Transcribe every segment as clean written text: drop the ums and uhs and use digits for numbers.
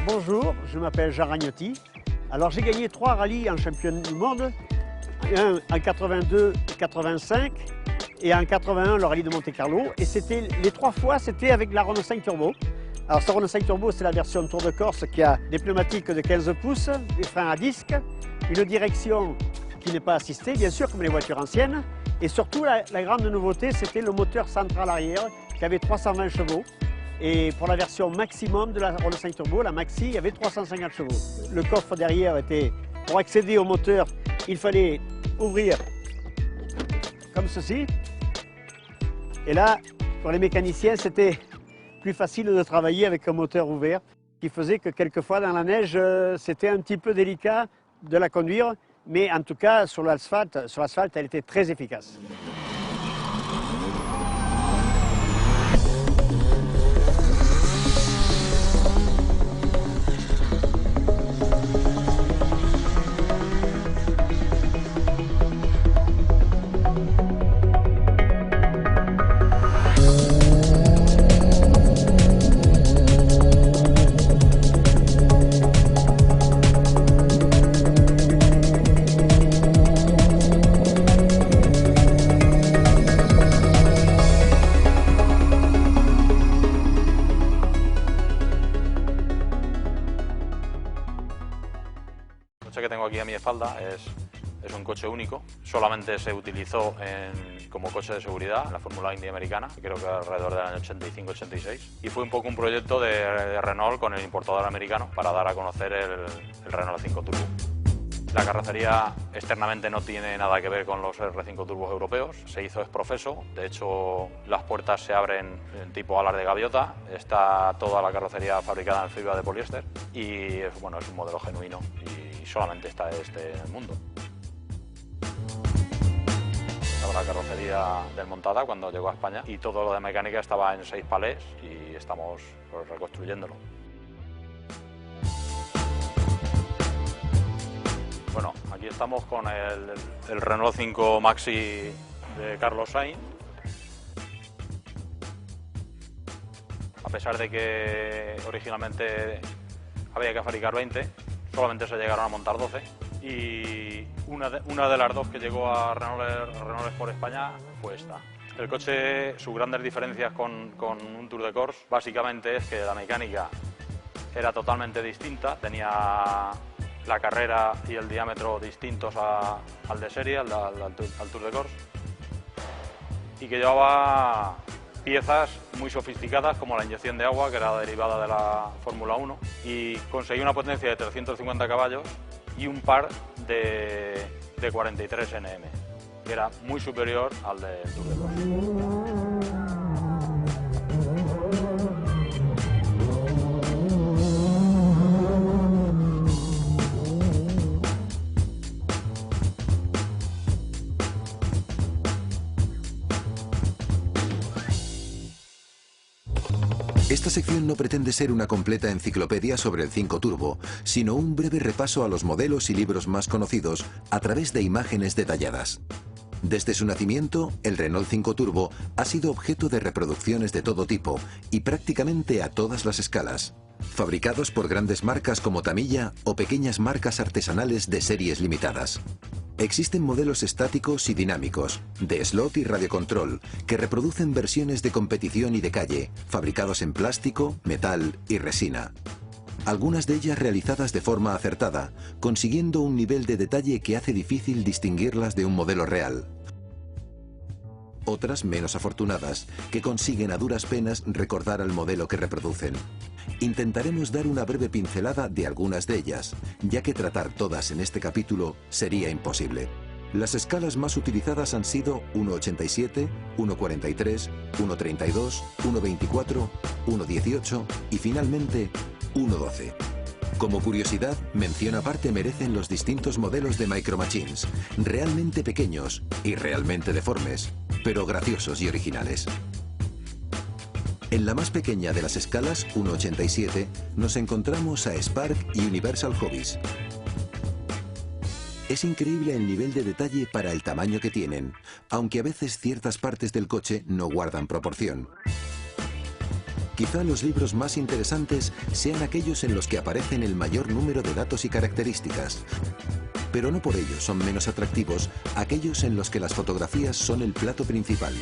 Bonjour, je m'appelle Jean Ragnotti. Alors j'ai gagné 3 rallyes en championnat du monde, un en 82, 85 et en 81 le rallye de Monte-Carlo. Et c'était les 3 fois c'était avec la Renault 5 Turbo. Alors cette Renault 5 Turbo c'est la version Tour de Corse qui a des pneumatiques de 15 pouces, des freins à disque, une direction qui n'est pas assistée bien sûr comme les voitures anciennes. Et surtout la grande nouveauté c'était le moteur central arrière qui avait 320 chevaux. Et pour la version maximum de la Renault 5 Turbo, la Maxi, il y avait 350 chevaux. Le coffre derrière était, pour accéder au moteur, il fallait ouvrir comme ceci. Et là, pour les mécaniciens, c'était plus facile de travailler avec un moteur ouvert, qui faisait que quelquefois dans la neige, c'était un petit peu délicat de la conduire, mais en tout cas sur l'asphalte, elle était très efficace. El coche que tengo aquí a mi espalda es un coche único, solamente se utilizó como coche de seguridad en la Fórmula Indy americana, creo que alrededor del año 85-86, y fue un poco un proyecto de Renault con el importador americano para dar a conocer el Renault 5 Turbo. La carrocería externamente no tiene nada que ver con los R5 turbos europeos, se hizo ex profeso, de hecho las puertas se abren en tipo alas de gaviota, está toda la carrocería fabricada en fibra de poliéster y bueno, es un modelo genuino y solamente está este en el mundo. Estaba la carrocería desmontada cuando llegó a España y todo lo de mecánica estaba en 6 palés y estamos pues, reconstruyéndolo. Bueno, aquí estamos con el Renault 5 Maxi de Carlos Sainz. A pesar de que originalmente había que fabricar 20, solamente se llegaron a montar 12 y una de las dos que llegó a Renault Sport España fue esta. El coche, sus grandes diferencias con un Tour de Corse básicamente es que la mecánica era totalmente distinta, tenía la carrera y el diámetro distintos al de serie, al Tour de Corse, y que llevaba piezas muy sofisticadas como la inyección de agua, que era derivada de la Fórmula 1, y conseguí una potencia de 350 caballos y un par de 43 Nm, que era muy superior al del Tour de Corse. Esta sección no pretende ser una completa enciclopedia sobre el 5 Turbo, sino un breve repaso a los modelos y libros más conocidos a través de imágenes detalladas. Desde su nacimiento, el Renault 5 Turbo ha sido objeto de reproducciones de todo tipo y prácticamente a todas las escalas, fabricados por grandes marcas como Tamiya o pequeñas marcas artesanales de series limitadas. Existen modelos estáticos y dinámicos, de slot y radiocontrol, que reproducen versiones de competición y de calle, fabricados en plástico, metal y resina. Algunas de ellas realizadas de forma acertada, consiguiendo un nivel de detalle que hace difícil distinguirlas de un modelo real. Otras menos afortunadas, que consiguen a duras penas recordar al modelo que reproducen. Intentaremos dar una breve pincelada de algunas de ellas, ya que tratar todas en este capítulo sería imposible. Las escalas más utilizadas han sido 1.87, 1.43, 1.32, 1.24, 1.18 y finalmente 1.12. Como curiosidad, mención aparte merecen los distintos modelos de Micro Machines, realmente pequeños y realmente deformes, pero graciosos y originales. En la más pequeña de las escalas, 1.87, nos encontramos a Spark y Universal Hobbies. Es increíble el nivel de detalle para el tamaño que tienen, aunque a veces ciertas partes del coche no guardan proporción. Quizá los libros más interesantes sean aquellos en los que aparecen el mayor número de datos y características, pero no por ello son menos atractivos aquellos en los que las fotografías son el plato principal.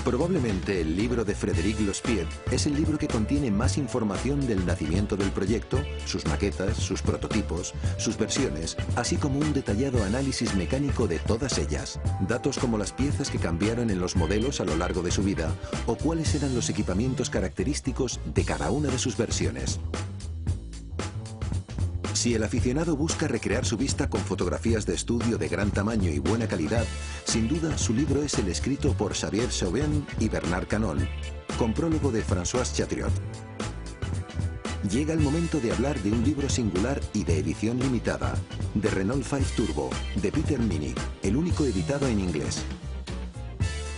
Probablemente el libro de Frédéric Lospiet es el libro que contiene más información del nacimiento del proyecto, sus maquetas, sus prototipos, sus versiones, así como un detallado análisis mecánico de todas ellas. Datos como las piezas que cambiaron en los modelos a lo largo de su vida o cuáles eran los equipamientos característicos de cada una de sus versiones. Si el aficionado busca recrear su vista con fotografías de estudio de gran tamaño y buena calidad, sin duda su libro es el escrito por Xavier Chauvin y Bernard Canon, con prólogo de François Chatriot. Llega el momento de hablar de un libro singular y de edición limitada, de Renault 5 Turbo, de Peter Minick, el único editado en inglés.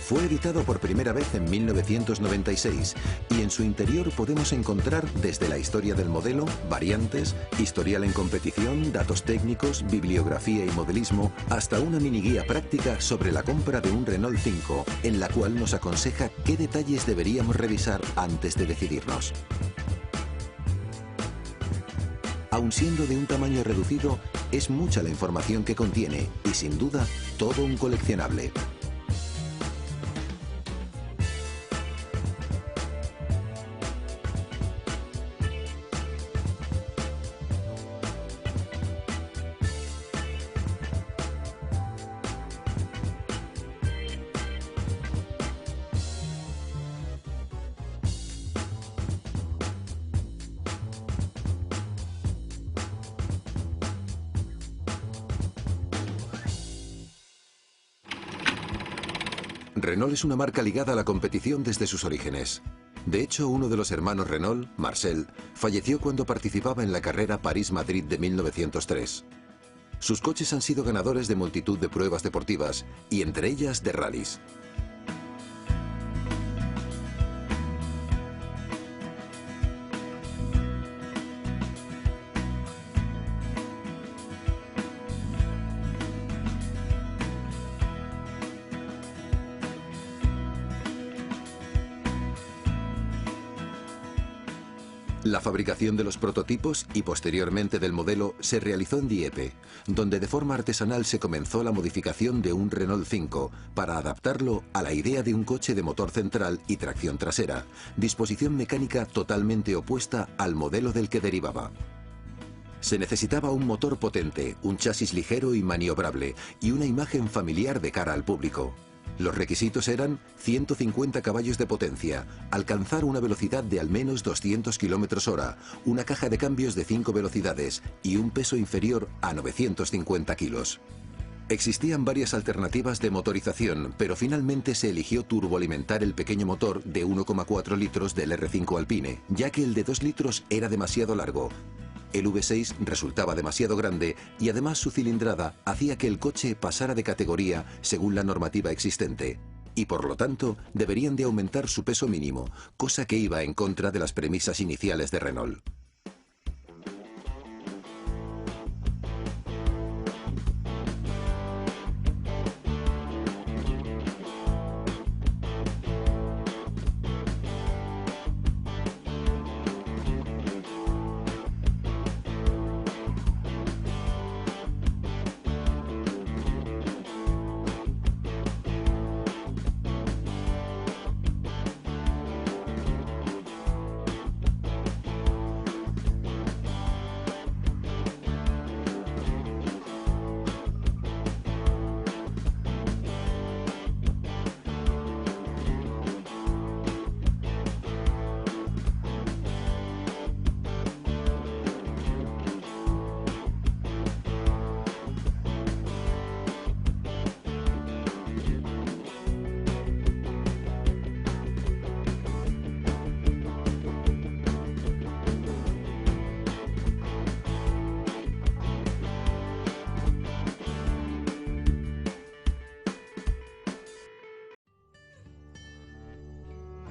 Fue editado por primera vez en 1996 y en su interior podemos encontrar desde la historia del modelo, variantes, historial en competición, datos técnicos, bibliografía y modelismo, hasta una mini guía práctica sobre la compra de un Renault 5, en la cual nos aconseja qué detalles deberíamos revisar antes de decidirnos. Aun siendo de un tamaño reducido, es mucha la información que contiene y sin duda todo un coleccionable. Renault es una marca ligada a la competición desde sus orígenes. De hecho, uno de los hermanos Renault, Marcel, falleció cuando participaba en la carrera París-Madrid de 1903. Sus coches han sido ganadores de multitud de pruebas deportivas, y entre ellas de rallies. La fabricación de los prototipos y posteriormente del modelo se realizó en Dieppe, donde de forma artesanal se comenzó la modificación de un Renault 5 para adaptarlo a la idea de un coche de motor central y tracción trasera, disposición mecánica totalmente opuesta al modelo del que derivaba. Se necesitaba un motor potente, un chasis ligero y maniobrable y una imagen familiar de cara al público. Los requisitos eran 150 caballos de potencia, alcanzar una velocidad de al menos 200 km/h, una caja de cambios de 5 velocidades y un peso inferior a 950 kilos. Existían varias alternativas de motorización, pero finalmente se eligió turboalimentar el pequeño motor de 1,4 litros del R5 Alpine, ya que el de 2 litros era demasiado largo. El V6 resultaba demasiado grande y además su cilindrada hacía que el coche pasara de categoría según la normativa existente. Y por lo tanto deberían de aumentar su peso mínimo, cosa que iba en contra de las premisas iniciales de Renault.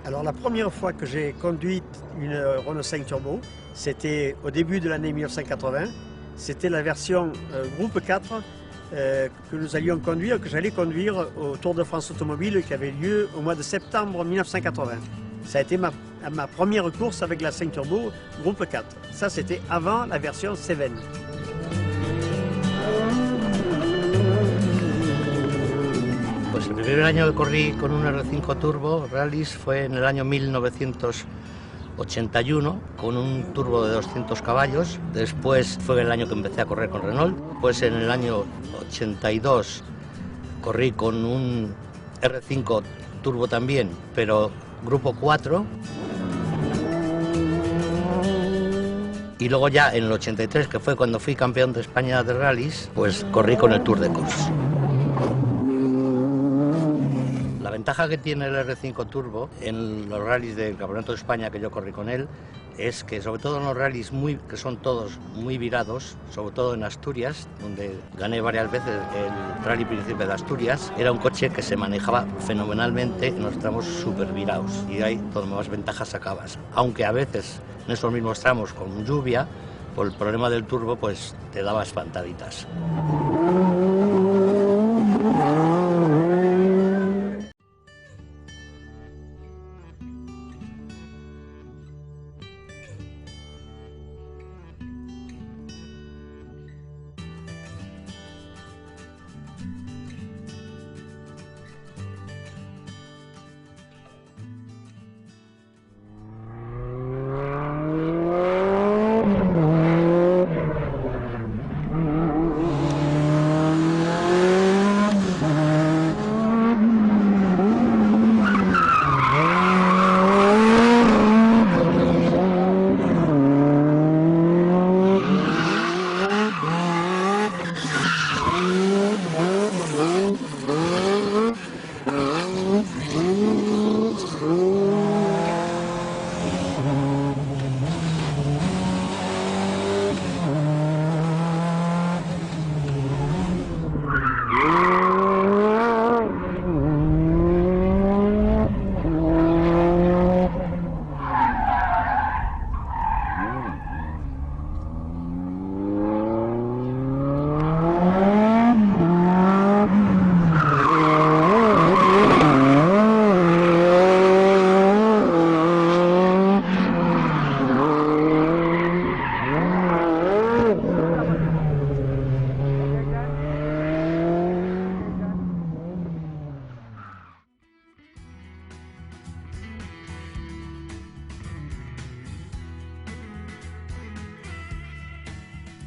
Alors la première fois que j'ai conduit une Renault 5 Turbo, c'était au début de l'année 1980. C'était la version Groupe 4 que nous allions conduire, que j'allais conduire au Tour de France automobile qui avait lieu au mois de septembre 1980. Ça a été ma première course avec la 5 Turbo Groupe 4. Ça, c'était avant la version 7. Pues el primer año que corrí con un R5 Turbo Rallys fue en el año 1981 con un turbo de 200 caballos. Después fue el año que empecé a correr con Renault. Pues en el año 82 corrí con un R5 Turbo también, pero Grupo 4. Y luego ya en el 83, que fue cuando fui campeón de España de rallies, pues corrí con el Tour de Corse. La ventaja que tiene el R5 Turbo en los rallies del Campeonato de España que yo corrí con él es que, sobre todo en los rallies que son todos muy virados, sobre todo en Asturias, donde gané varias veces el Rally Príncipe de Asturias, era un coche que se manejaba fenomenalmente en los tramos súper virados y ahí donde más ventajas sacabas. Aunque a veces en esos mismos tramos con lluvia, por el problema del turbo, pues te daba espantaditas.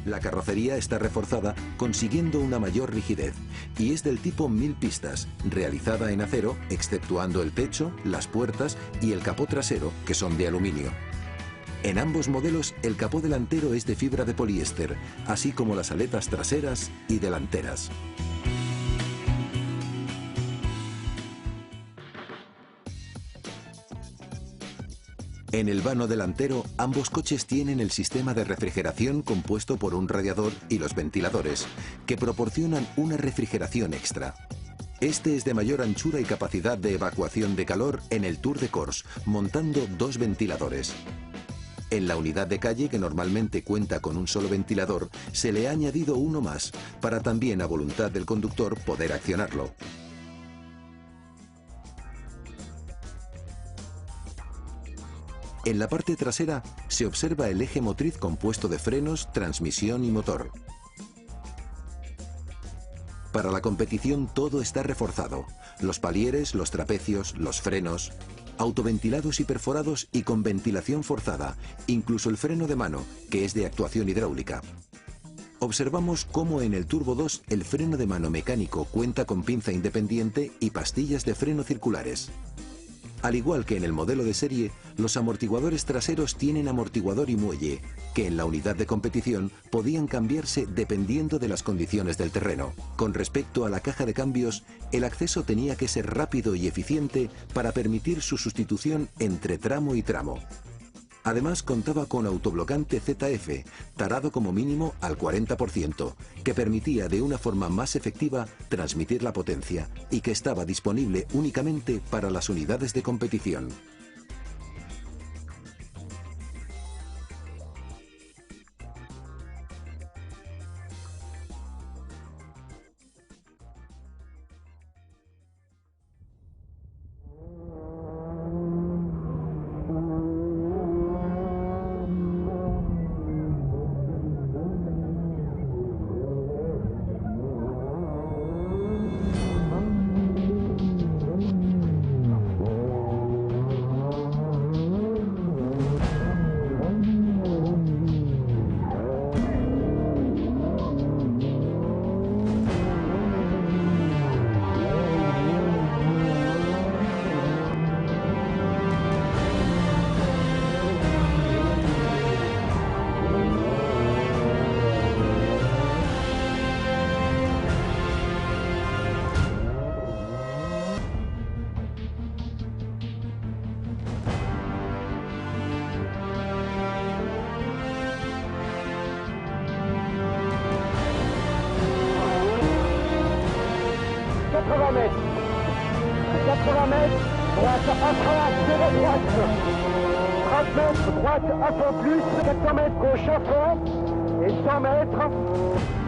La carrocería está reforzada consiguiendo una mayor rigidez y es del tipo 1000 pistas, realizada en acero, exceptuando el techo, las puertas y el capó trasero, que son de aluminio. En ambos modelos el capó delantero es de fibra de poliéster, así como las aletas traseras y delanteras. En el vano delantero, ambos coches tienen el sistema de refrigeración compuesto por un radiador y los ventiladores, que proporcionan una refrigeración extra. Este es de mayor anchura y capacidad de evacuación de calor en el Tour de Corse, montando 2 ventiladores. En la unidad de calle, que normalmente cuenta con un solo ventilador, se le ha añadido uno más, para también a voluntad del conductor poder accionarlo. En la parte trasera se observa el eje motriz compuesto de frenos, transmisión y motor. Para la competición todo está reforzado. Los palieres, los trapecios, los frenos, autoventilados y perforados y con ventilación forzada, incluso el freno de mano, que es de actuación hidráulica. Observamos cómo en el Turbo 2 el freno de mano mecánico cuenta con pinza independiente y pastillas de freno circulares. Al igual que en el modelo de serie, los amortiguadores traseros tienen amortiguador y muelle, que en la unidad de competición podían cambiarse dependiendo de las condiciones del terreno. Con respecto a la caja de cambios, el acceso tenía que ser rápido y eficiente para permitir su sustitución entre tramo y tramo. Además contaba con autoblocante ZF, tarado como mínimo al 40%, que permitía de una forma más efectiva transmitir la potencia y que estaba disponible únicamente para las unidades de competición. 300 mètres, droite à fond, zéro droite. 30 mètres, droite à fond plus, 400 mètres gauche à fond, et 100 mètres.